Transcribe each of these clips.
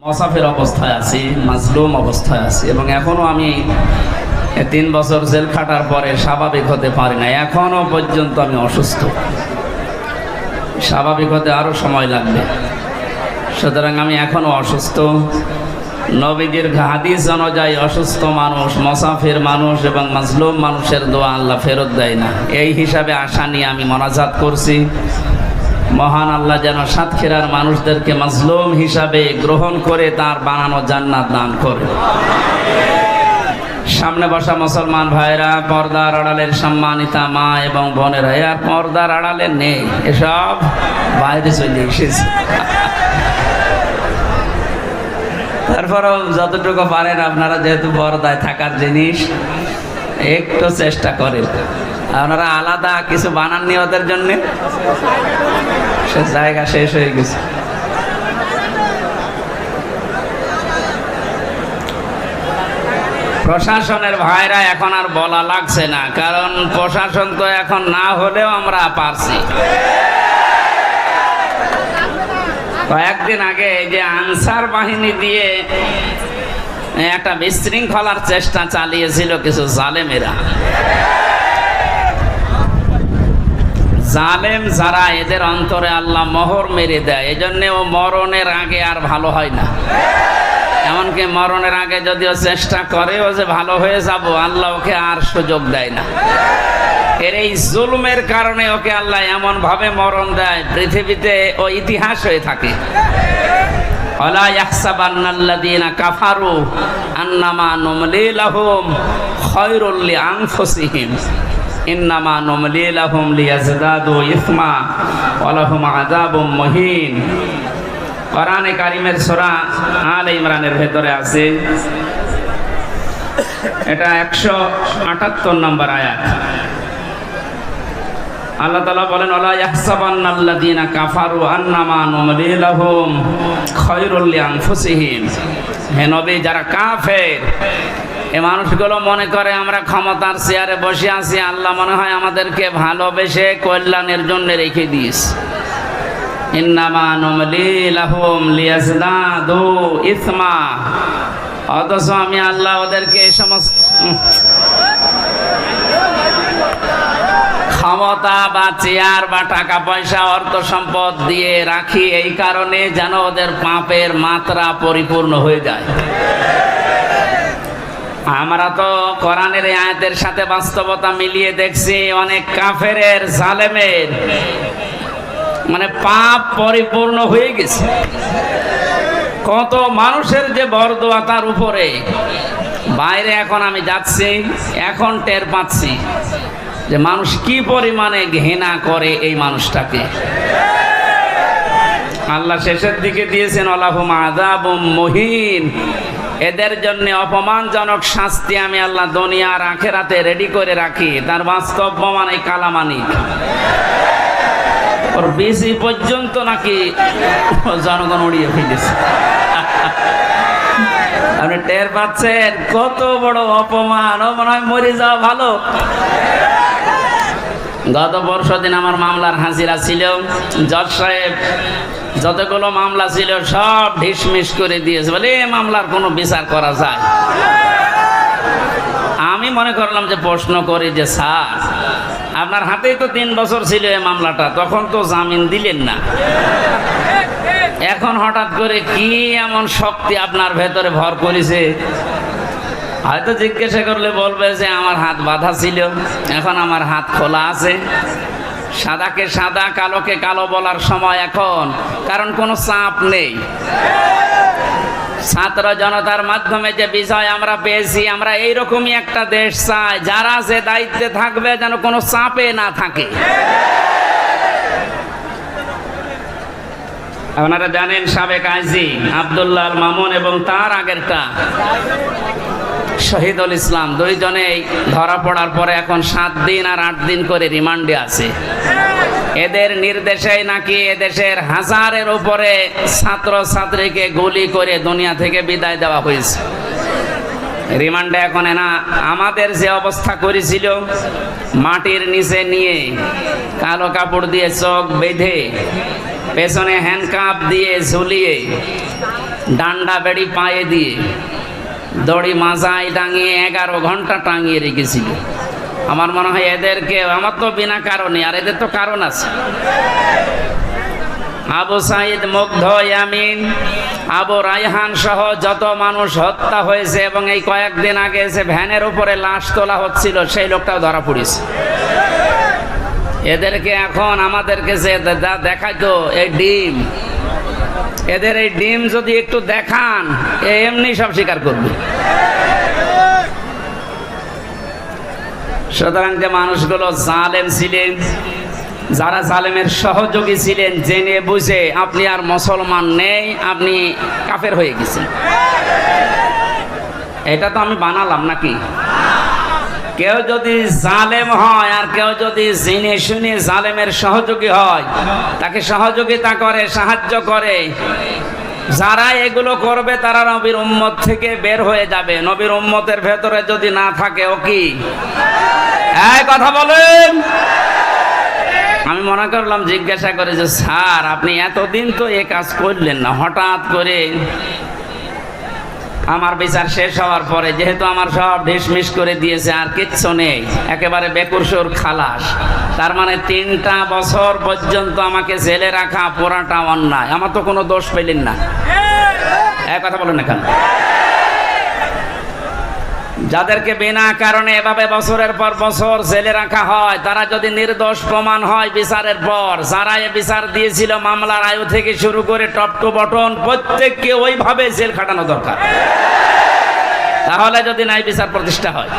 মুসাফির অবস্থায় আছি, মাজলুম অবস্থায় আছি এবং এখনো আমি 3 বছর জেল খাটার পরে স্বাভাবিক হতে পারি না। এখনো পর্যন্ত আমি অসুস্থ। স্বাভাবিক হতে আরো সময় লাগবে। সুতরাং আমি এখনো অসুস্থ। নবীজির হাদিস অনুযায়ী অসুস্থ মানুষ, মুসাফির মানুষ এবং মাজলুম মানুষের দোয়া আল্লাহ ফেরত দেয় না। এই হিসাবে আশা নিয়ে আমি মোনাজাত করছি। মহান আল্লাহ যেন সাতক্ষীরার মানুষদেরকে মাজলুম হিসাবে গ্রহণ করে তার বানানো জান্নাত দান করে। সামনে বসা মুসলমান ভাইরা, পর্দার আড়ালের সম্মানিতা মা এবং বোনেরা, আর পর্দার আড়ালে নেই, এসব বাইরে চলে এসেছে। তারপরেও যতটুকু পারেন আপনারা, যেহেতু পর্দায় থাকার জিনিস, একটু চেষ্টা করেন। আপনারা আলাদা কিছু বানাননি ওদের জন্য, সে জায়গা শেষ হয়ে গেছে। প্রশাসনের ভাইরা এখন আর বলা লাগছে না, কারণ প্রশাসন তো এখন না হলেও আমরা পারছি। কয়েকদিন আগে এই যে আনসার বাহিনী দিয়ে একটা বিশৃঙ্খলার চেষ্টা চালিয়েছিল কিছু জালেমেরা। জালেম যারা, এদের অন্তরে আল্লাহ মোহর মেরে দেয়, এজন্য ও মরণের আগে আর ভালো হয় না। এমনকি মরণের আগে যদিও চেষ্টা করেও যে ভালো হয়ে যাব, আল্লাহ ওকে আর সুযোগ দেয় না। এর এই জুলুমের কারণে ওকে আল্লাহ এমন ভাবে মরণ দেয়, পৃথিবীতে ও ইতিহাস হয়ে থাকে। ওয়ালা ইয়াহসাবান্নাল্লাযীনা কাফারু আন্নামা নুমলি লাহুম খায়রুল লিআনফুসিহিম ইন্নামা নুমলি লাহুম লিয়াজদাদু ইসমা ওয়া লাহুম আযাবুম মুহিন। কোরআনে কারিমের সূরা আলে ইমরানের ভেতরে আছে, এটা 178 নম্বর আয়াত। আল্লাহ তাআলা বলেন, ওয়ালা ইয়াহসাবান্নাল্লাযীনা কাফারু আন্নামা নুমলি লাহুম খায়রুল লিআনফুসিহিম। হে নবী, যারা কাফের, এই মানুষগুলো মনে করে আমরা ক্ষমতার চেয়ারে বসে আছি, আল্লাহ মনে হয় আমাদেরকে ভালোবেসে কল্যাণের জন্য রেখে দিয়েছে। ইন্নামা নুমলি লাহুম লিয়াজদাদু ইসমা। অথচ আমি আল্লাহ ওদেরকে এই সমস্ত ক্ষমতা বা চেয়ার বা টাকা পয়সা অর্থ সম্পদ দিয়ে রাখি এই কারণে যেন ওদের পাপের মাত্রা পরিপূর্ণ হয়ে যায়। আমরা তো কোরআনের এই আয়াতের সাথে বাস্তবতা মিলিয়ে দেখছি, অনেক কাফেরের, জালেমের মানে পাপ পরিপূর্ণ হয়ে গেছে। কত মানুষের যে বরদোয়া তার উপরে। বাইরে এখন আমি যাচ্ছি, এখন টের পাচ্ছি যে মানুষ কি পরিমাণে ঘৃণা করে এই মানুষটাকে। আল্লাহ শেষের দিকে দিয়েছেন ওয়ালাহুম আযাবুম মুহিন। এদের জন্য অপমানজনক শাস্তি আমি আল্লাহ দুনিয়া আর আখিরাতে রেডি করে রাখি। তার বাস্তব প্রমাণ এই কালামানিক। ওর বেশি পর্যন্ত নাকি জনগণ উড়িয়ে ফেলেছে। আপনি টের পাচ্ছেন কত বড় অপমান। ও মনে হয় মরে যাওয়া ভালো। গত পরশুদিন আমার মামলার হাজিরা ছিল। জজ সাহেব যতগুলো মামলা ছিল সব ঢিসমিস করে দিয়েছে, বলে এই মামলার কোনো বিচার করা যায়। আমি মনে করলাম যে প্রশ্ন করি যে স্যার, আপনার হাতেই তো 3 বছর ছিল এই মামলাটা, তখন তো জামিন দিলেন না। এখন হঠাৎ করে কি এমন শক্তি আপনার ভেতরে ভর করেছে? হয়তো জিজ্ঞাসা করলে বলবে যে আমার হাত বাঁধা ছিল, এখন আমার হাত খোলা আছে। সাদাকে সাদা, কালোকে কালো বলার সময় এখন, কারণ কোনো চাপ নেই। ছাত্র জনতার মাধ্যমে যে বিজয় আমরা পেয়েছি, আমরা এইরকমই একটা দেশ চাই যারা যে দায়িত্বে থাকবে যেন কোনো চাপে না থাকে। আপনারা জানেন সাবেক আইজি আব্দুল্লাহ আল মামুন এবং তার আগেরটা শহীদুল ইসলাম, দুইজনেই ধরা পড়ার পরে এখন 7 দিন আর 8 দিন করে রিমান্ডে আছে। এদের নির্দেশেই নাকি এদেশের হাজারের উপরে ছাত্র ছাত্রীকে গুলি করে দুনিয়া থেকে বিদায় দেওয়া হয়েছে। রিমান্ডে এখন না আমাদের যে অবস্থা করেছিল, মাটির নিচে নিয়ে কালো কাপড় দিয়ে চোখ বেঁধে পেছনে হ্যান্ডকাপ দিয়ে ঝুলিয়ে ডান্ডা বেড়ি পায়ে দিয়ে দড়ি মাজায় টাঙিয়ে 11 ঘন্টা টাঙিয়ে রেখেছিল। আমার মনে হয় এদেরকে, আমার তো বিনা কারণে, আর এদের তো কারণ আছে। আবু সাইদ, মুগ্ধ, ইয়ামিন, আবু রায়হান সহ যত মানুষ হত্যা হয়েছে, এবং এই কয়েকদিন আগে এসে ভ্যানের উপরে লাশ তোলা হচ্ছিল, সেই লোকটাও ধরা পড়েছে। এদেরকে এখন আমাদেরকে যে দেখাইতো এই ডিম, এদের এই ডিম যদি একটু দেখান, এমনি সব স্বীকার করবে। সুতরাং যে মানুষগুলো জালেম ছিলেন, যারা জালেমের সহযোগী ছিলেন, জেনে বুঝে আপনি আর মুসলমান নেই, আপনি কাফের হয়ে গেছেন। এটা তো আমি বানালাম নাকি? কেউ যদি জালেম হয় আর কেউ যদি জেনে শুনে জালেমের সহযোগী হয়, তাকে সহযোগিতা করে, সাহায্য করে, যারা এগুলো করবে তারা নবীর উম্মত থেকে বের হয়ে যাবে। নবীর উম্মতের ভেতরে যদি না থাকে, ও কি? এই কথা বলেন। আমি মনে করলাম, জিজ্ঞাসা করে যে স্যার আপনি এতদিন তো এ কাজ করলেন না, হঠাৎ করে আমার বিচার শেষ হওয়ার পরে যেহেতু আমার সব ঢিসমিস করে দিয়েছে, আর কিচ্ছু নেই, একেবারে বেকুরসুর খালাস, তার মানে 3টা বছর পর্যন্ত আমাকে জেলে রাখা পুরাটা অন্যায়, আমার তো কোনো দোষ পেলেন না। এক কথা বলেন না কেন? যাদেরকে বিনা কারণে এভাবে বছরের পর বছর জেলে রাখা হয়, তারা যদি নির্দোষ প্রমাণ হয় বিচারের পর, যারা এ বিচার দিয়েছিল মামলার আয়ু থেকে শুরু করে টপ টু বটন প্রত্যেককে ওইভাবে জেল খাটানো দরকার। তাহলে যদি ন্যায় বিচার প্রতিষ্ঠা হয়।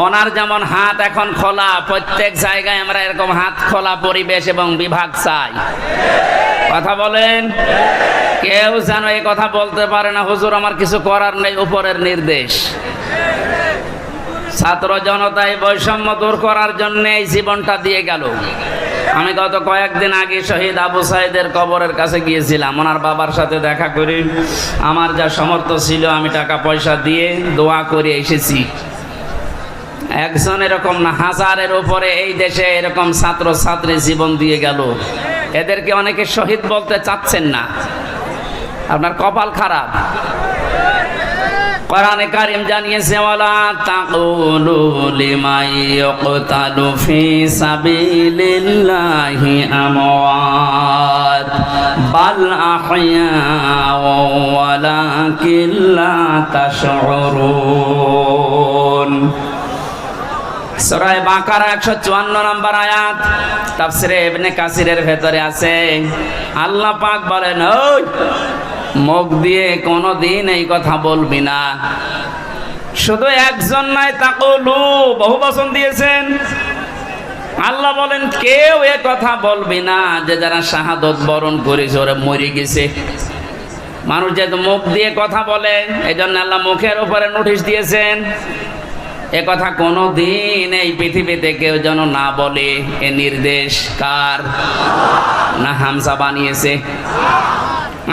ওনার যেমন হাত এখন খোলা, প্রত্যেক জায়গায় আমরা এরকম হাত খোলা পরিবেশ এবং বিভাগ চাই। কথা বলেন। কেউ যেন এই কথা বলতে পারে না, হুজুর আমার কিছু করার নেই, উপরের নির্দেশ। ছাত্র জনতায় বৈষম্য দূর করার জন্য এই জীবনটা দিয়ে গেল। আমি গত কয়েকদিন আগে শহীদ আবু সাইদের কবরের কাছে গিয়েছিলাম, ওনার বাবার সাথে দেখা করি, আমার যা সামর্থ্য ছিল আমি টাকা পয়সা দিয়ে দোয়া করে এসেছি। একজন এরকম না, হাজারের উপরে এই দেশে এরকম ছাত্র ছাত্রী জীবন দিয়ে গেল। এদেরকে অনেকে শহীদ বলতে চাচ্ছেন না, আপনার কপাল খারাপ। কোরআনে কারীম জানিয়েছে, ওয়ালা তাকুলু লিমান ইয়ুকতালু ফি সাবিলিল্লাহি আমওয়াত বাল আহইয়াউ ওয়ালাকিন লা তাশউরুন। সূরা বাকারা 154 নম্বর আয়াত, তাফসীরে ইবনে কাসিরের ভেতরে আছে। আল্লাহ পাক বলেন, ওই মুখ দিয়ে কোনোদিন এই কথা বলবি না। শুধু একজন নাই, তাকুলু বহু বচন দিয়েছেন। আল্লাহ বলেন কেউ এ কথা বলবি না যে যারা শাহাদত বরণ করেছে ওরা মরে গেছে। মানুষ যেহেতু মুখ দিয়ে কথা বলে, এই জন্য আল্লাহ মুখের উপরে নোটিশ দিয়েছেন, এ কথা কোনো দিন এই পৃথিবীতে কেউ যেন না বলে। এ নির্দেশ কার? না হামজা বানিয়েছে?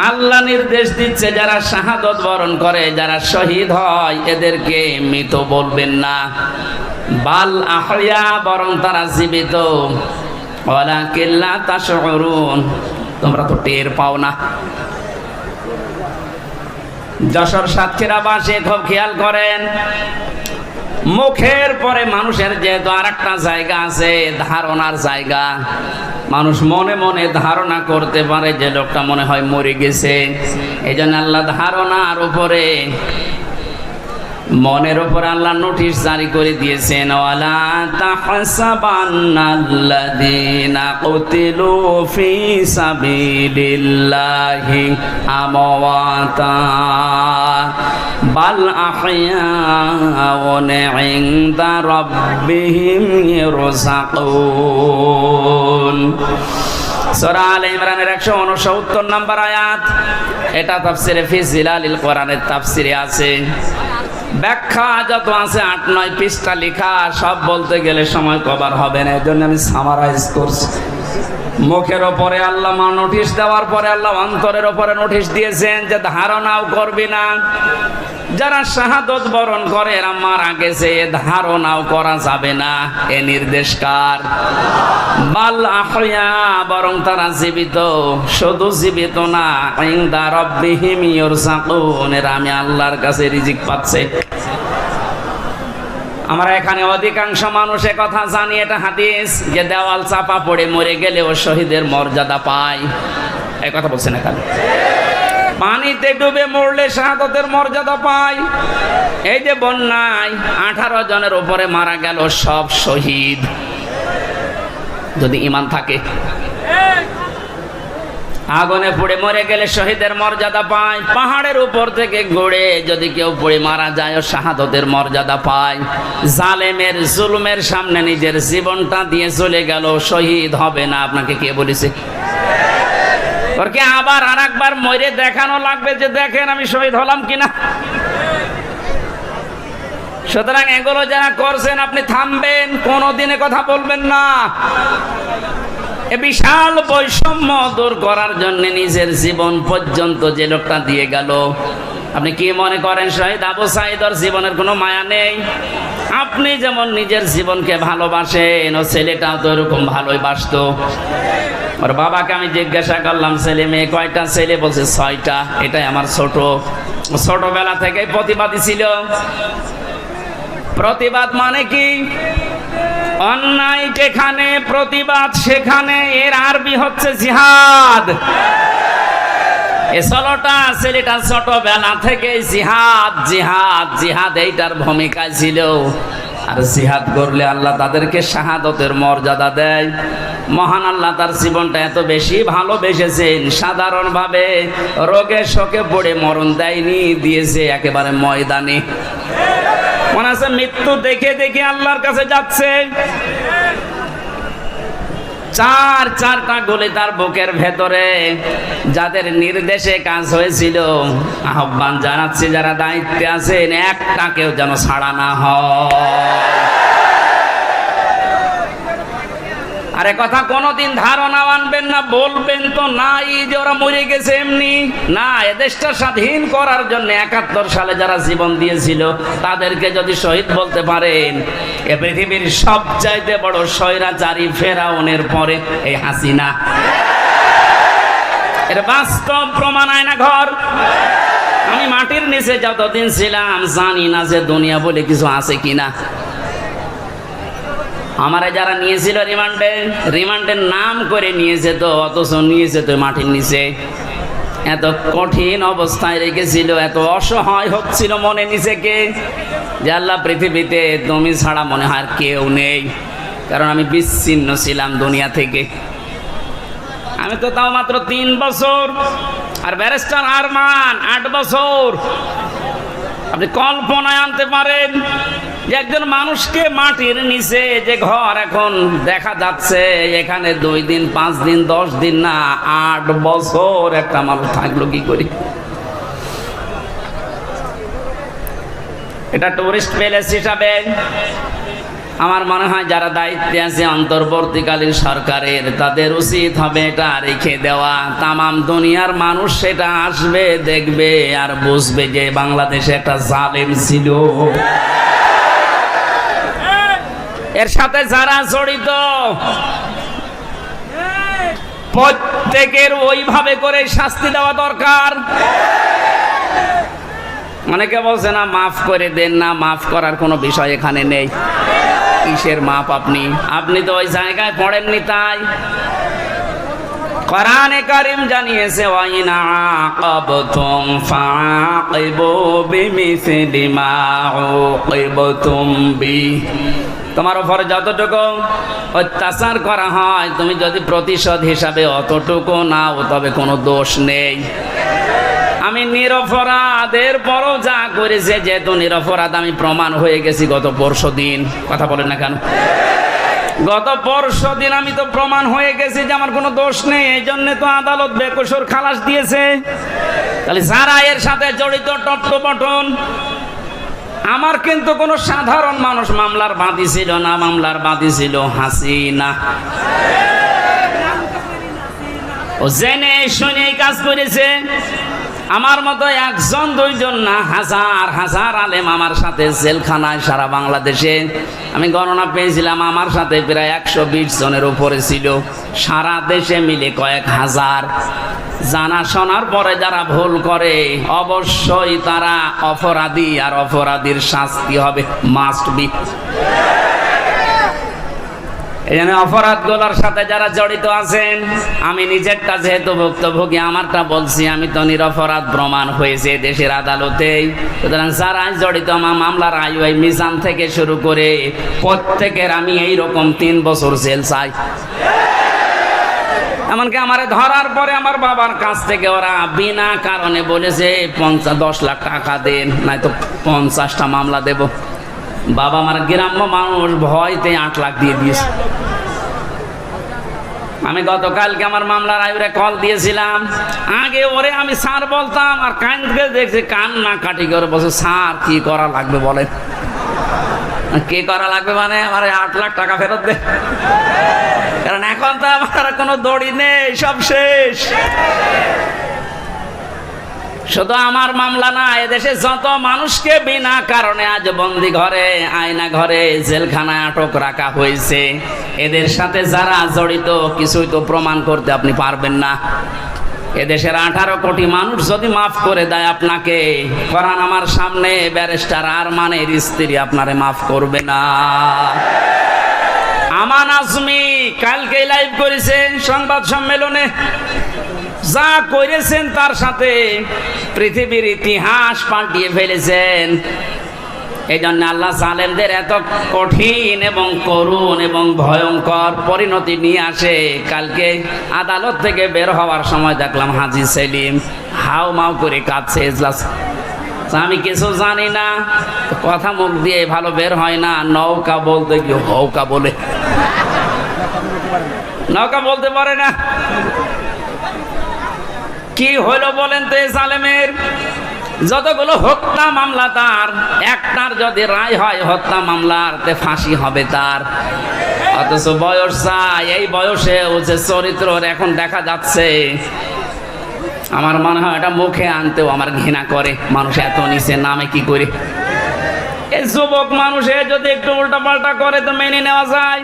আল্লাহ নির্দেশ দিচ্ছে, যারা শাহাদত বরণ করে, যারা শহীদ হয়, এদেরকে মৃত বলবেন না। বাল আহইয়া, বরং তারা জীবিত। ওয়ালাকিন লা তাশউরুন, তোমরা তো টের পাও না। যশোর সাতক্ষীরাবাসী খুব খেয়াল করেন, মুখের পরে মানুষের যেহেতু আর একটা জায়গা আছে, ধারণার জায়গা। মানুষ মনে মনে ধারণা করতে পারে যে লোকটা মনে হয় মরে গেছে। এই জন্য আল্লাহ ধারণার উপরে, মনের উপর আল্লাহ নোটিশ জারি করে দিয়েছেন, ওয়ালা তাহসাবান্নাল্লাযীনা কুতিলু ফি সাবিলিল্লাহি আমওয়াতা বাল আহইয়াউন ইনদা রাব্বিহিম ইরযাকুন। সূরা আলে ইমরানের 169 নম্বর আয়াত। এটা তাফসীরে ফি জিলালিল কোরআনের তাফসীরে আছে। ব্যাখ্যা যত আছে 8-9 পৃষ্ঠা লেখা, সব বলতে গেলে সময় কভার হবে না, এর জন্য আমি সামারাইজ করছি। মুখের ওপরে আল্লাহ নোটিশ দেওয়ার পরে আল্লাহ অন্তরের ওপরে নোটিশ দিয়েছেন যে ধারণাও করবি না। যারা শাহাদত বরণ করে এরা মারা গেছে, ধারণাও করা যাবে না। এ নির্দেশ কার? বাল আহয়া, বরং তারা জীবিত। শুধু জীবিত না, ইনদা রাব্বিহিম ইউরযাকুন, এরা আমি আল্লাহর কাছে রিজিক পাচ্ছে। আমরা এখানে অধিকাংশ মানুষ কথা জানি, এটা হাদিস, যে দেওয়াল চাপা পড়ে মরে গেলেও শহীদের মর্যাদা পায়। এই কথা বলছেন এখানে। পানিতে ডুবে মরলে শাহাদাতের মর্যাদা পায়। এই যে বন্যায় 18 জনের উপরে মারা গেল, সব শহীদ, যদি ঈমান থাকে। আগুনে পুড়ে মরে গেলে শহীদের মর্যাদা পায়। পাহাড়ের উপর থেকে গড়ে যদি কেউ পড়ে মারা যায়, ও শাহাদাতের মর্যাদা পায়। জালেমের জুলুমের সামনে নিজের জীবনটা দিয়ে চলে গেল, শহীদ হবে না। আপনাকে কে বলেছে? ওরকে আবার আরেকবার মরে দেখানো লাগবে যে দেখেন আমি শহীদ হলাম কিনা। সুতরাং এগুলো যারা করছেন আপনি থামবেন, কোনোদিনে কথা বলবেন না। এ বিশাল বৈষম্য দূর করার জন্য নিজের জীবন পর্যন্ত যে লোকটা দিয়ে গেল, আপনি কি মনে করেন শহীদ আবু সাঈদের জীবনের কোনো মায়া নেই? আপনি যেমন নিজের জীবনকে ভালোবাসেন, ও ছেলেটাও তো এরকম ভালোই বাসতো। ওর বাবাকে আমি জিজ্ঞাসা করলাম ছেলে মেয়ে কয়টা? ছেলে বলছে 6টা। এটাই আমার ছোটবেলা থেকেই প্রতিবাদী ছিল। প্রতিবাদ মানে কি? অন্যায় যেখানে প্রতিবাদ সেখানে, এর আরবি হচ্ছে জিহাদ। ছেলেটা ছোটবেলা থেকে জিহাদ জিহাদ জিহাদ এইটার ভূমিকায় ছিল। আর জিহাদ করলে আল্লাহ তাদেরকে শাহাদতের মর্যাদা দেয়। মহান আল্লাহ তার জীবনটা এত বেশি ভালোবেসেছেন, সাধারণভাবে রোগে শোকে পড়ে মরণ দেয়নি, দিয়েছে একেবারে ময়দানে। মনে আছে মৃত্যু দেখে দেখে আল্লাহর কাছে যাচ্ছে। চারটা গুলি তার বুকের ভেতরে। যাদের নির্দেশে কাজ হয়েছিল, আহ্বান জানাচ্ছি যারা দায়িত্বে আছেন, একটাকেও যেন ছাড়া না হয়। আরে কথা কোনোদিন ধারণা আনবেন না, বলবেন তো নাই যে ওরা মরে গেছে এমনি না। এদেশটা স্বাধীন করার জন্য 71 সালে যারা জীবন দিয়েছিল তাদেরকে যদি শহীদ বলতে পারেন, এ পৃথিবীর সবচাইতে বড় স্বৈরাচারী ফেরাউনের পরে এই হাসিনা। এর বাস্তব প্রমাণ আয়না ঘর। আমি মাটির নিচে যতদিন ছিলাম জানি না যে দুনিয়া বলে কিছু আছে কিনা। আমারে যারা নিয়েছিল রিমান্ডের নাম করে নিয়েছে তো, অথচ নিয়েছে তো মাটির নিচে। এত কঠিন অবস্থায় রেখেছিল, এত অসহায় হচ্ছিল মনে নিজেকে যে আল্লাহ পৃথিবীতে তুমি ছাড়া মনে হয় আর কেউ নেই। কারণ আমি বিচ্ছিন্ন ছিলাম দুনিয়া থেকে। আমি তো তাও মাত্র 3 বছর, আর ব্যারিস্টার আরমান 8 বছর। আপনি কল্পনায় আনতে পারেন যে একজন মানুষকে মাটির নিচে যে ঘর এখন দেখা যাচ্ছে, এখানে 2 দিন 5 দিন 10 দিন না 8 বছর একটা মানুষ থাকলো কি করে? এটা টুরিস্ট প্লেস হিসাবে আমার মনে হয় যারা দায়িত্বে আছে অন্তর্বর্তীকালীন সরকারের, তাদের উচিত হবে এটা রেখে দেওয়া। তামাম দুনিয়ার মানুষ সেটা আসবে, দেখবে আর বুঝবে যে বাংলাদেশে একটা জালেম ছিল। এর সাথে যারা জড়িত প্রত্যেকের ওইভাবে করে শাস্তি দেওয়া দরকার। অনেকে বলছে না মাফ করে দেন, না মাফ করার কোনো বিষয় এখানে নেই। কিসের মাপ? আপনি তো ওই জায়গায় পড়েননি। তাই কোরআনে কারীম জানিয়েছে, ওয়াইনা আকাবতুম ফাআকিবু বিমিসলি মা উকিবতুম বি। তোমার উপরে যতটুকু অত্যাচার করা হয়, তুমি যদি প্রতিশোধ হিসাবে অতটুকু নাও, তবে কোনো দোষ নেই। আমি নিরপরাধের পরও যা করেছে, যেহেতু নিরপরাধ আমি প্রমাণ হয়ে গেছি গত পরশুদিন। কথা বলেন না কেন? গত পরশুদিন আমি তো প্রমাণ হয়ে গেছি যে আমার কোনো দোষ নেই। এই জন্য তো আদালত বেকসুর খালাস দিয়েছে। তাহলে যারা এর সাথে জড়িত টট্টপটন, আমার কিন্তু কোনো সাধারণ মানুষ মামলার বাদী ছিল না। মামলার বাদী ছিল হাসিনা। ও জেনে শুনে কাজ করেছে। আমার মতো একজন দুইজন না, হাজার হাজার আলেম আমার সাথে জেলখানায় সারা বাংলাদেশে। আমি গণনা পেয়েছিলাম আমার সাথে প্রায় 120 জনের উপরে ছিল, সারা দেশে মিলে কয়েক হাজার। জানা শোনার পরে যারা ভুল করে অবশ্যই তারা অপরাধী, আর অপরাধীর শাস্তি হবে মাস্ট বি। এই জন্য অপরাধগুলোর সাথে যারা জড়িত আছেন, আমি নিজেরটা যেহেতু ভুক্তভোগী আমারটা বলছি, আমি তো নিরপরাধ প্রমাণ হয়েছে দেশের আদালতেই। সুতরাং যারা জড়িত আমার মামলার আইওয়াই মিজান থেকে শুরু করে প্রত্যেকের আমি এইরকম 3 বছর জেল চাই। এমনকি আমারে ধরার পরে আমার বাবার কাছ থেকে ওরা বিনা কারণে বলেছে 10 লাখ টাকা দেন, নয়তো 50টা মামলা দেব। বাবা আমার গ্রাম্য মানুষ ভয়তে 8 লাখ দিয়ে দিয়েছে। আমি গতকালকে আমার মামলার আইরে কল দিয়েছিলাম। আগে ওরে আমি স্যার বলতাম, আর কানকে দেখছি কান্না কাটি করে বসে, স্যার কি করা লাগবে বলেন। কি করা লাগবে মানে আমার 8 লাখ টাকা ফেরত দে, কারণ এখন তো আমার কোনো দড়ি নেই, সব শেষ। শুধু আমার মামলা না, এদেশে যত মানুষকে বিনা কারণে আজ বন্দি ঘরে, আয়না ঘরে, জেলখানায় আটক রাখা হয়েছে, এদের সাথে যারা জড়িত কিছুই তো প্রমাণ করতে আপনি পারবেন না। এদেশের 18 কোটি মানুষ যদি মাফ করে দেয় আপনাকে, কোরআন আমার সামনে ব্যারিস্টার আরমানের স্ত্রী আপনারে মাফ করবে না। আমান আজমি কালকে লাইভ করেছেন সংবাদ সম্মেলনে, যা করেছেন তার সাথে পৃথিবীর ইতিহাস পাল্টিয়ে ফেলেছেন। এই জন্য আল্লাহ জালেমদের এত কঠিন এবং করুণ এবং ভয়ঙ্কর পরিণতি নিয়ে আসে। কালকে আদালত থেকে বের হওয়ার সময় দেখলাম হাজী সেলিম হাউ মাউ করে কাঁদছে এজলাস। আমি কিছু জানি না, কথা মুখ দিয়ে ভালো বের হয় না, নৌকা বলতে গিয়ে হৌকা বলে, নৌকা বলতে পারে না। কি হলো বলেন তো? জালেমের যতগুলো হত্যা মামলা, তার একটার যদি রায় হয় হত্যা মামলার, তে ফাঁসি হবে তার। অথচ বয়স চাই, এই বয়সে ও যে চরিত্র এখন দেখা যাচ্ছে, আমার মনে হয় এটা মুখে আনতেও আমার ঘৃণা করে। মানুষ এত নিচে নামে কি করে? এই যুবক মানুষে যদি একটু উল্টা পাল্টা করে তো মেনে নেওয়া যায়।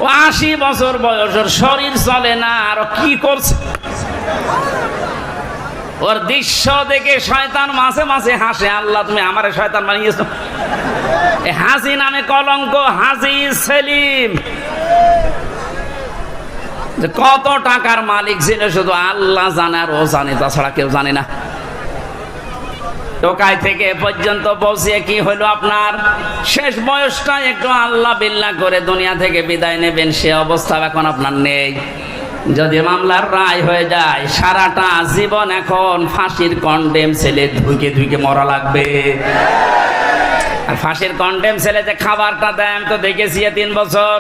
ও 80 বছর বয়স, ওর শরীর চলে না, আর কি করছে? ওর দৃশ্য দেখে শয়তান মাঝে মাঝে হাসে, আল্লাহ তুমি আমারে শয়তান বানিয়েছো। হাজি নামে কলঙ্ক, হাজি সেলিম কত টাকার মালিক ছিল শুধু আল্লাহ জানে, আর ও জানে, তাছাড়া কেউ জানে না। টোকাই থেকে পর্যন্ত পৌঁছিয়ে কি হলো আপনার? শেষ বয়সটা একটু আল্লাহ বিল্লাহ করে দুনিয়া থেকে বিদায় নেবেন, সে অবস্থা এখন আপনার নেই। যদি মামলার রায় হয়ে যায়, সারাটা জীবন এখন ফাঁসির কন্ডেম ছেলে ধুইকে ধুইকে মরা লাগবে। আর ফাঁসির কন্ডেম ছেলে যে খাবারটা দেয় আমি তো দেখেছি 3 বছর।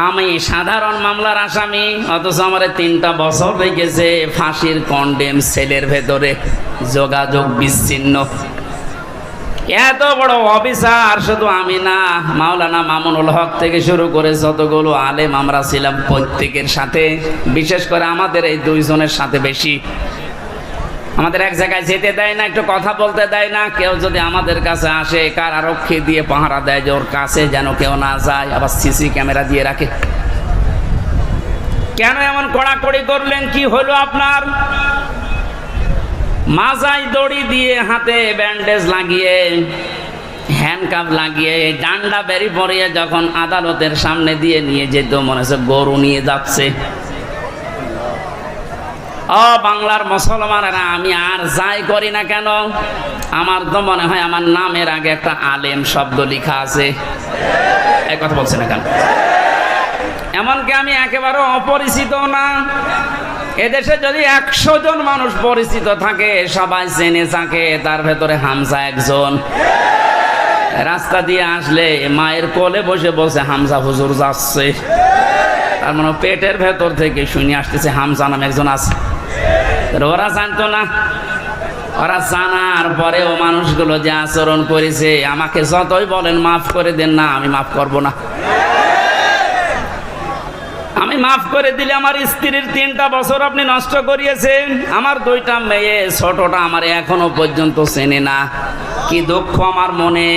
আমি সাধারণ মামলার আসামি, অথচ আমার 3টা বছর রেখেছে ফাঁসির কন্ডেম সেলের ভেতরে, যোগাযোগ বিচ্ছিন্ন। এত বড় অফিসার শুধু আমি না, মাওলানা মামুনুল হক থেকে শুরু করে যতগুলো আলেম আমরা ছিলাম, প্রত্যেকের সাথে, বিশেষ করে আমাদের এই 2 জনের সাথে বেশি, আমাদের এক জায়গায় যেতে দেয় না, একটু কথা বলতে দেয় না। কেউ যদি আমাদের কাছে আসে, কারারক্ষী দিয়ে পাহারা দেয় যে ওর কাছে যেন কেউ না যায়, আবার সিসি ক্যামেরা দিয়ে রাখে। কেন এমন কড়াকড়ি করলেন? কি হলো আপনার? মাজায় দড়ি দিয়ে, হাতে ব্যান্ডেজ লাগিয়ে, হ্যান্ডকাপ লাগিয়ে, ডান্ডা বেরি পরিয়ে যখন আদালতের সামনে দিয়ে নিয়ে যেত, মনে হচ্ছে গরু নিয়ে যাচ্ছে। ও বাংলার মুসলমানেরা, আমি আর যাই করি না কেন, আমার তো মনে হয় আমার নামের আগে একটা আলেম শব্দ লেখা আছে। এই কথা বলছে না কেন? এমনকি আমি একেবারে অপরিচিত না। এদেশে যদি 100 জন মানুষ পরিচিত থাকে, সবাই চেনে থাকে, তার ভেতরে হামজা একজন। রাস্তা দিয়ে আসলে মায়ের কোলে বসে বসে হামজা হুজুর যাচ্ছে, তার মানে পেটের ভেতর থেকে শুনে আসতেছে হামজা নামে একজন আছে। ওরা জানতো না, ওরা জানার পরেও মানুষগুলো যে আচরণ করেছে, আমাকে যতই বলেন মাফ করে দেন না, আমি মাফ করব না। আমি আমি মাফ করে দিলে আমার স্ত্রীর 3টা বছর আপনি নষ্ট করিয়েছেন, আমার 2টা মেয়ে, ছোটটা আমার এখনো পর্যন্ত চেনে না। কি দুঃখ আমার মনে।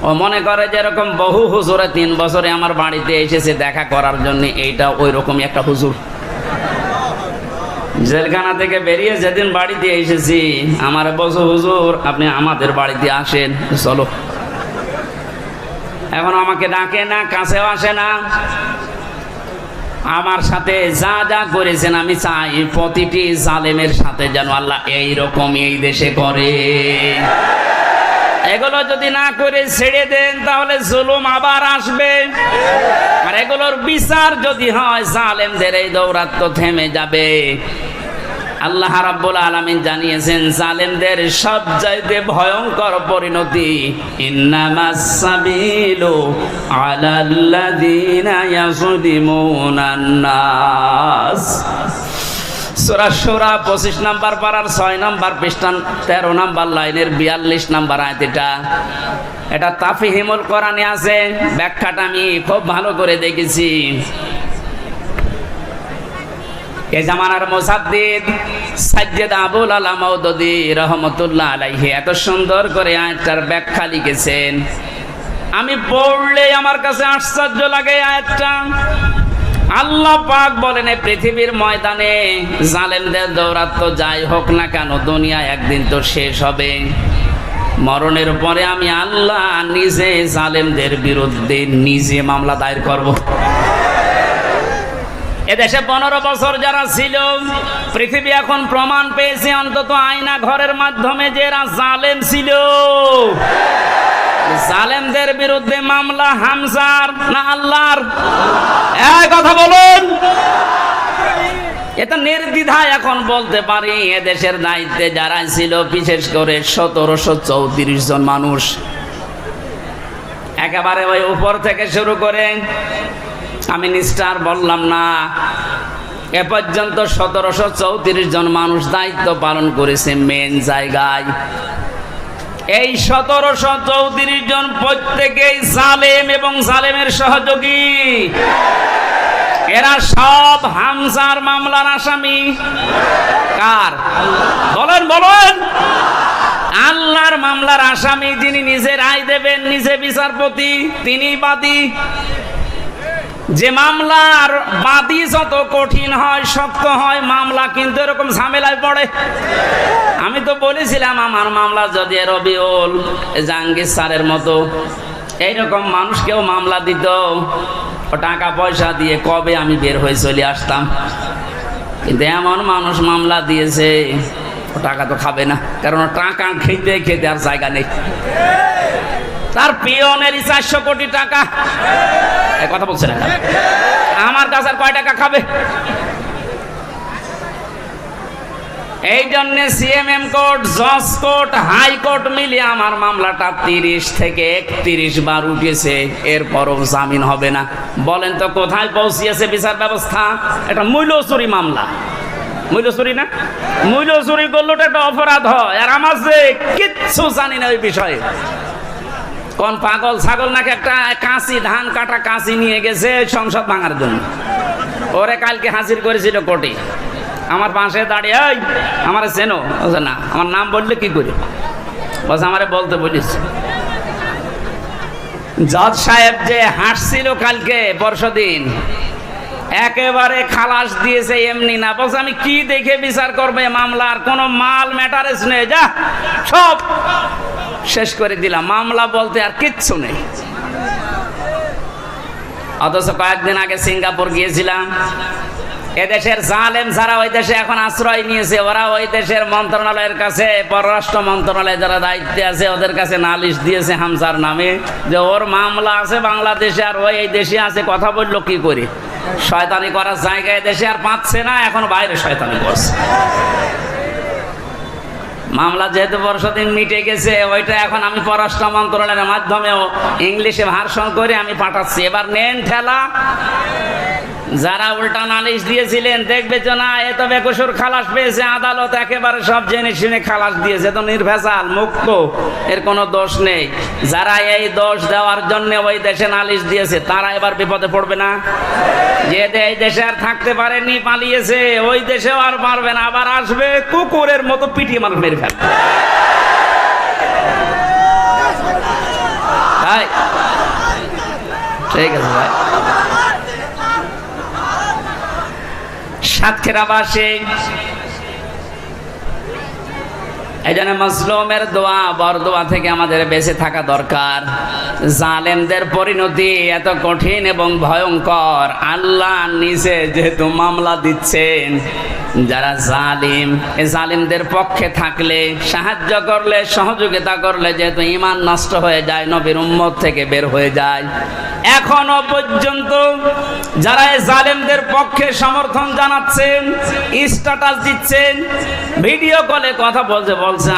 ও মনে করে যেরকম বহু হুজুরে 3 বছরে আমার বাড়িতে এসেছে দেখা করার জন্য, এইটা ওই রকমই একটা হুজুর। জেলখানা থেকে বেরিয়ে যেদিন বাড়িতে এসেছি, আমার বলছে হুজুর আপনি আমাদের বাড়িতে আসেন, চলো। এখন আমাকে ডাকে না, কাছেও আসে না। আমার সাথে যা যা করেছেন আমি চাই প্রতিটি জালেমের সাথে যেন আল্লাহ এইরকম এই দেশে করে। এগুলো যদি না করে ছেড়ে দেন তাহলে জুলুম আবার আসবে, আর এগুলোর বিচার যদি হয় জালেমদের এই দৌরাত্ম্য থেমে যাবে। আল্লাহ রাব্বুল আলামিন জানিয়েছেন জালেমদের সবচাইতে ভয়ঙ্কর পরিণতি, ইন্নামাস সাবিলু আলাল্লাযিনা ইয়াযলিমুনান নাস। সূরা সূরা 25 নম্বর পারার 6 নম্বর পৃষ্ঠা 13 নম্বর লাইনের 42 নম্বর আয়াত। এটা তাফহিমুল কোরআনে আছে, ব্যাখ্যাটা আমি খুব ভালো করে দেখেছি। এ জামানার মুসাদ্দিদ সাজ্জাদ আবুল আলা মাউদুদি রহমাতুল্লাহ আলাইহি এত সুন্দর করে আয়াতটার ব্যাখ্যা লিখেছেন, আমি পড়লে আমার কাছে আশ্চর্য লাগে আয়াতটা। আল্লাহ পাক বলেন এই পৃথিবীর ময়দানে জালেমদের দৌরাত্ম্য যাই হোক না কেন, দুনিয়া একদিন তো শেষ হবে। মরণের পরে আমি আল্লাহ নিজে জালেমদের বিরুদ্ধে নিজে মামলা দায়ের করব। এদেশে 15 বছর যারা ছিল, পৃথিবী এখন প্রমাণ পেয়েছে অন্তত আয়না ঘরের মাধ্যমে যে এরা জালেম ছিল। জালেমদের বিরুদ্ধে মামলা হামজার না আল্লাহর? এই কথা বলুন। এটা নির্দ্বিধায় এখন বলতে পারি এদেশের দায়িত্বে যারা ছিল, বিশেষ করে 1734 জন মানুষ, একেবারে ওই উপর থেকে শুরু করে, আমি নিষ্ঠার বললাম না, এ পর্যন্ত 1734 জন মানুষ দায়িত্ব পালন করেছে মেন জায়গায়। এই 1734 জন প্রত্যেকেই জালেম এবং জালেমের সহযোগী। এরা সব হামজার মামলার আসামি। কার? বলেন বলেন। আল্লাহর মামলার আসামি, যিনি নিজে রায় দেবেন, নিজে বিচারপতি, তিনি বাদী। যে মামলার বাদী যত কঠিন হয়, শক্ত হয় মামলা, কিন্তু এরকম ঝামেলায় পড়ে। আমি তো বলেছিলাম আমার মামলা যদি রবিউল জাহাঙ্গীর স্যারের মতো এইরকম মানুষকেও মামলা দিত, টাকা পয়সা দিয়ে কবে আমি বের হয়ে চলে আসতাম। কিন্তু এমন মানুষ মামলা দিয়েছে, টাকা তো খাবে না, কারণ টাকা খেতে খেতে আর জায়গা নেই। তার পিয়নের 400 কোটি টাকা। কথা বলছে না, আমার কাছে আর কয় টাকা খাবে? এই জন্য সিএমএম কোর্ট, জজ কোর্ট, হাইকোর্ট মিলিয়ে আমার মামলাটা 30 থেকে 31 বার উঠেছে, এরপরও জামিন হবে না। বলেন তো কোথায় পৌঁছিয়েছে বিচার ব্যবস্থা? এটা মূল্য চুরি মামলা। মূল্য চুরি না, মূল্য চুরি করলে একটা অপরাধ হয়, আর আমার যে কিচ্ছু জানি না ওই বিষয়ে। কোন পাগল ছাগল নাকি একটা কাঁচি, ধান কাটা কাঁচি নিয়ে গেছে সংসদ ভাঙার জন্য, ওরে কালকে হাজির করেছিল কোর্টে। আমার পাশে দাঁড়িয়ে, ওই আমার চেনো? বলছে না। আমার নাম বললে কি করে? বলছে আমারে বলতে বলিস। জজ সাহেব যে হাসছিল কালকে পরশুদিন, একেবারে খালাস দিয়েছে এমনি না। বলছে আমি কি দেখে বিচার করবে মামলার? কোনো মাল ম্যাটারেস নেই, যা সব শেষ করে দিলাম, মামলা বলতে আর কিচ্ছু নেই। অথচ কয়েকদিন আগে সিঙ্গাপুর গিয়েছিলাম, এদেশের জালেম যারা ওই দেশে এখন আশ্রয় নিয়েছে, ওরা ওই দেশের মন্ত্রণালয়ের কাছে, পররাষ্ট্র মন্ত্রণালয়ে যারা দায়িত্বে আছে ওদের কাছে নালিশ দিয়েছে হামজার নামে, যে ওর মামলা আছে বাংলাদেশে আর ওই এই দেশে আছে। কথা বললো কি করে? শয়তানি করার জায়গায় দেশে আর পাচ্ছে না, এখন বাইরে শয়তানি করছে। মামলা যেহেতু পরশুদিন মিটে গেছে, ওইটা এখন আমি পররাষ্ট্র মন্ত্রণালয়ের মাধ্যমেও ইংলিশে ভার্সন করে আমি পাঠাচ্ছি। এবার নেন ঠেলা। যারা উল্টা নালিশ দিয়েছিলেন দেখবে যে না এ তো বেকসুর খালাস পেয়েছে, আদালত একেবারে সব জেনে শুনে খালাস দিয়েছে, তো নির্ভেজাল মুক্ত, এর কোনো দোষ নেই। যারা এই দোষ দেওয়ার জন্য ওই দেশে নালিশ দিয়েছে তারা এবার বিপদে পড়বে না? যে এই দেশে আর থাকতে পারেনি, পালিয়েছে, ওই দেশেও আর পারবে না, আবার আসবে কুকুরের মতো পিটিয়ে মানুষ মেরে ফেলবে। তাই ঠিক আছে ভাই। সাতক্ষীরাবাসী এই জন্য মজলুমের দোয়া বরদোয়া থেকে আমাদের বেঁচে থাকা দরকার। জালেমদের পরিণতি এত কঠিন এবং ভয়ঙ্কর, আল্লাহ নিজে যেহেতু মামলা দিচ্ছেন, যারা জালিম এই জালিমদের পক্ষে থাকলে, সাহায্য করলে, সহযোগিতা করলে যেহেতু ঈমান নষ্ট হয়ে যায়, নবীর উম্মত থেকে বের হয়ে যায়। এখনো পর্যন্ত যারা এই জালিমদের পক্ষে সমর্থন জানাচ্ছেন, স্ট্যাটাস দিচ্ছেন, ভিডিও কলে কথা বলছে,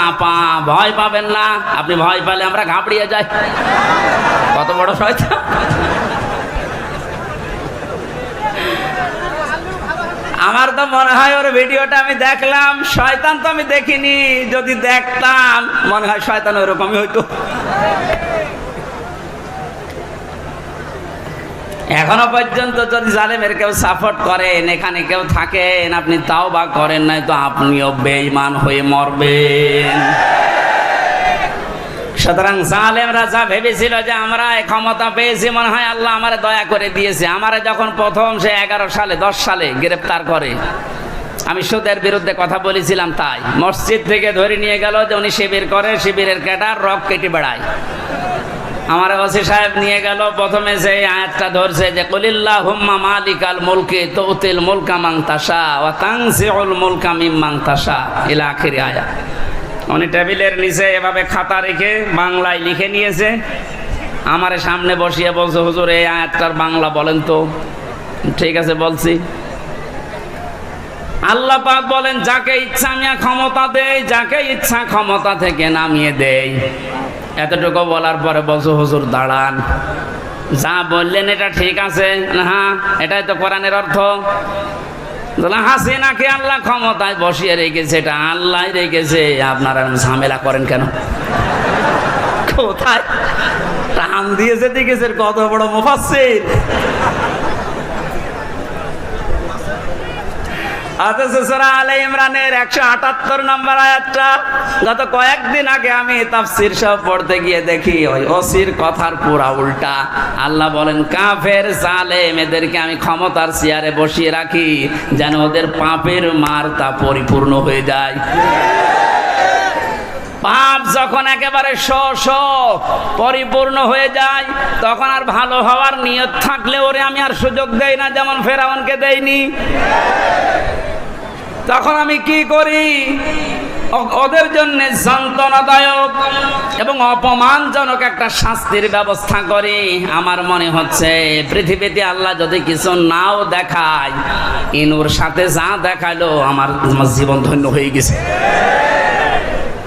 আপা ভয় পাবেন না, আপনি ভয় পেলে আমরা ঘাবড়িয়ে যাই। কত বড় শয়তান! আমার তো মনে হয় ওর ভিডিওটা আমি দেখলাম, শয়তান তো আমি দেখিনি, যদি দেখতাম মনে হয় শয়তান ওরকমই হইতো। এখনো পর্যন্ত যদি জালেমের কেউ সাপোর্ট করেন, এখানে কেউ থাকেন, আপনি তাওবা করেন নাই তো আপনিও বেঈমান হয়ে মরবেন। সুতরাং জালেমরা যা ভেবেছিল যে আমরা ক্ষমতা পেয়েছি, মনে হয় আল্লাহ আমারে দয়া করে দিয়েছে। আমারে যখন প্রথম সে 11 সালে 10 সালে গ্রেফতার করে, আমি সুদের বিরুদ্ধে কথা বলেছিলাম, তাই মসজিদ থেকে ধরে নিয়ে গেল যে উনি শিবির করে, শিবিরের ক্যাডার, রক কেটে বেড়ায়। আমার ওসি সাহেব নিয়ে গেল, প্রথমে যে আয়াতটা ধরছে যে কুলিল্লাহুম্মা মালিকাল মুলকি তুতিল মুলকা মান তাশা ওয়া তানজিউল মুলকা মিম্মান তাশা ইলা আখির আয়াত। উনি টেবিলের নিচে এভাবে খাতা রেখে বাংলায় লিখে নিয়েছে, আমার সামনে বসিয়ে বলছে, হুজুর এই আয়াতটার বাংলা বলেন তো। ঠিক আছে বলছি। আল্লাহ পাক বলেন, যাকে ইচ্ছা আমি ক্ষমতা দেই, যাকে ইচ্ছা ক্ষমতা থেকে নামিয়ে দেই। এতটুকু বলার পরে বলছো, হুজুর দাঁড়ান, যা বললেন এটা ঠিক আছে? হ্যাঁ, এটাই তো কোরআনের অর্থ। হাসিনাকে আল্লাহ ক্ষমতায় বসিয়ে রেখেছে, এটা আল্লাহ রেখেছে, আপনারা ঝামেলা করেন কেন? কোথায় টান দিয়েছে দেখেছে, কত বড় মুফাসসির। অথচ সূরা আলে ইমরানের 178 নম্বর আয়াতটা গত কয়েকদিন আগে আমি তাফসীর সব পড়তে গিয়ে দেখি ওই ওসির কথার পুরা উল্টা। আল্লাহ বলেন, কাফের জালেম এদেরকে আমি ক্ষমতার চেয়ারে বসিয়ে রাখি যেন ওদের পাপের মারতা পরিপূর্ণ হয়ে যায়। পাপ যখন একেবারে পরিপূর্ণ হয়ে যায়, তখন আর ভালো হওয়ার নিয়ত থাকলে ওরে আমি আর সুযোগ দেই না, যেমন ফেরাউনকে দেইনি। তখন আমি কি করি? ওদের জন্য যন্ত্রণাদায়ক এবং অপমানজনক একটা শাস্তির ব্যবস্থা করি। আমার মনে হচ্ছে পৃথিবীতে আল্লাহ যদি কিছু নাও দেখায়, ইনুর সাথে যা দেখালো আমার জীবন ধন্য হয়ে গেছে।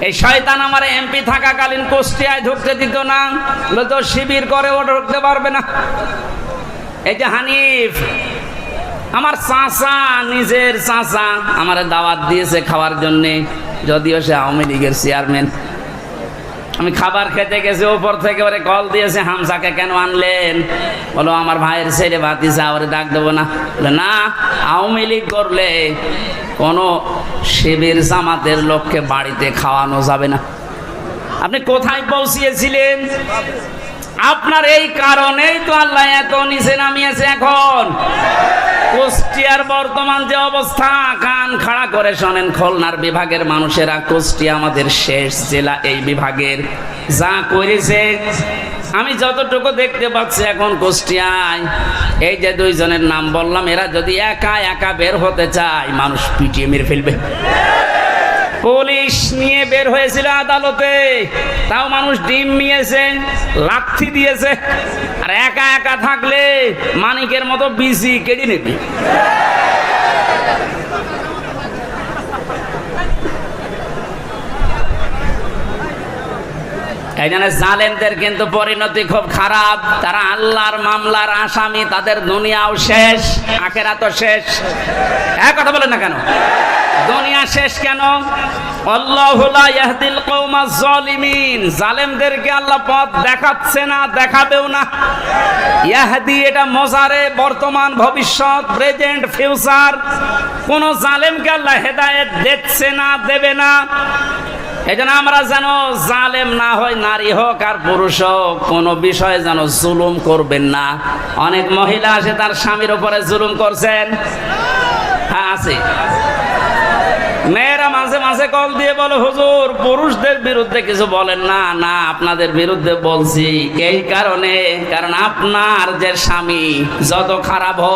এই শয়তান আমার এমপি থাকাকালীন কুষ্টিয়ায় ঢুকতে দিত না, তো শিবির করে ও ঢুকতে পারবে না। এই যে হানিফ, আমার চাচা, নিজের চাচা, আমার দাওয়াত দিয়েছে খাওয়ার জন্যে, যদিও সে আওয়ামী লীগের চেয়ারম্যান। আমি খাবার খেতে গেছি, ওপর থেকে ওরে কল দিয়েছে, হামসাকে কেন আনলেন? বলো আমার ভাইয়ের ছেলে ভাতিজা, ওরে ডাক দেবো না। বলে না, আওয়ামী লীগ করলে কোনো শিবির জামাতের লোককে বাড়িতে খাওয়ানো যাবে না। আপনি কোথায় পৌঁছিয়েছিলেন? আপনার এই কারণেই তো আল্লাহ এত নিচে নামিয়েছে। এখন কুষ্টিয়ার বর্তমান যে অবস্থা, কান খাড়া করে শোনেন খুলনার বিভাগের মানুষেরা, কুষ্টিয়া আমাদের শেষ জেলা, এই বিভাগের যা করেছে আমি যতটুকু দেখতে পাচ্ছি এখন কুষ্টিয়ায়, এই যে দুইজনের নাম বললাম, এরা যদি একা একা বের হতে চায়, মানুষ পিটিয়ে মেরে ফেলবে। পুলিশ নিয়ে বের হয়েছিল আদালতে, তাও মানুষ ডিম নিয়েছে, লাঠি দিয়েছে। আর একা একা থাকলে মানিকের মতো বিসি কেটে নেবে। এই জন্য জালেমদের কিন্তু পরিণতি খুব খারাপ। তারা আল্লাহর মামলার আসামি, তাদের দুনিয়াও শেষ, আখিরাতও শেষ। এক কথা বলেন না কেন? দুনিয়া শেষ কেন? আল্লাহু লা ইয়াহদিল কওমাজ জালিমিন, জালেমদেরকে আল্লাহ পথ দেখাচ্ছে না, দেখাবেও না। ইয়াহদি এটা মজারে, বর্তমান, ভবিষ্যৎ, প্রেজেন্ট, ফিউচার। কোন জালেমকে আল্লাহ হেদায়েত দিচ্ছে না, দেবে না। এজন্য আমরা যেন জালেম না হয়, নারী হোক আর পুরুষ হোক, কোনো বিষয়ে যেন জুলুম করবেন না। অনেক মহিলা আছে তার স্বামীর উপরে জুলুম করছেন। হ্যাঁ, আছে। মেয়েরা মাঝে মাঝে কল দিয়ে বলে, হুজুর পুরুষদের বিরুদ্ধে কিছু বলেন না। না, আপনাদের বিরুদ্ধে বলছি এই কারণে, কারণ আপনার যে স্বামী যত খারাপ হোক